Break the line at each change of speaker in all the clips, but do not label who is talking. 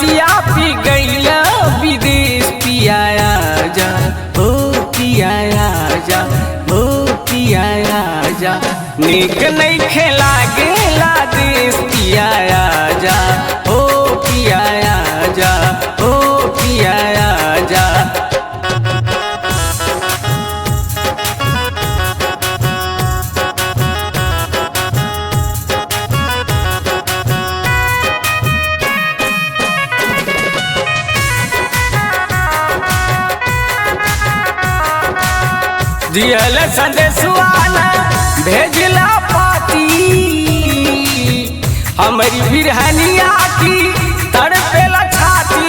बतिया पी गईला विदेश पियाया जा हो पियाया जा हो पियाया जा नीक नहीं खेला गेला देश पियाया जा हो पियाया जा हो पियाया जा। दियल संदेशवाना भेजला पाती हमारी बिरहनिया की तड़पेला छाती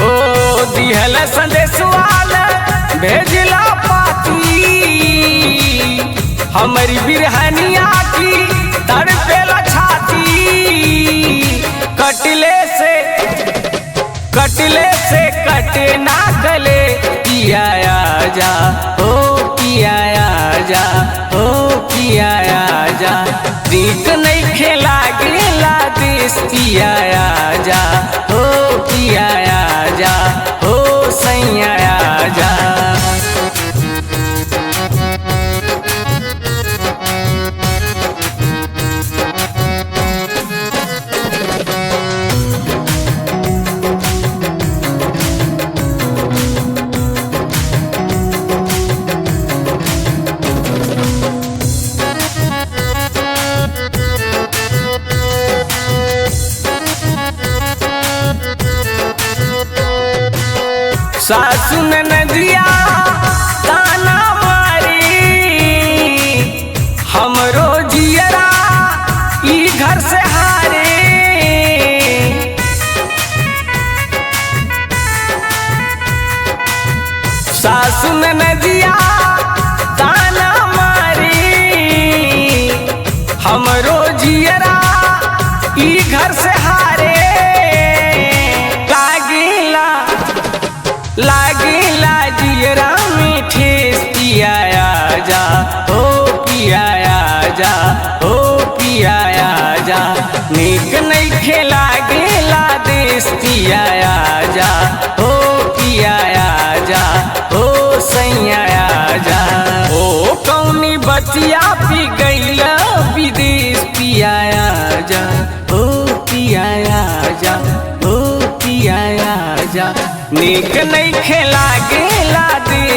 ओ दियल संदेशवाना भेजला पाती हमारी बिरहनिया की तड़पेला छाती कटले से कटे ना गले पियाया जा हो पियाया जा हो पियाया जा नीक नहीं खेला गेला देश पियाया जा हो पियाया जा हो सैयाया जा। सासु नदिया ताना मारी हमरो जियरा ई घर से हारे सासु नदिया ताना मारी हमरो जियरा ई घर से हारे लागेला जियरा में ठेस पियाया जा हो पियाया जा हो पियाया जा नीक नहीं खेला गेला देश पियाया जा हो पियाया जा हो सैयाया जा ओ कौनी बतिया पी गईला विदेश पियाया जा हो पियाया जा हो पियाया जा नीक नहीं खेला गेला दे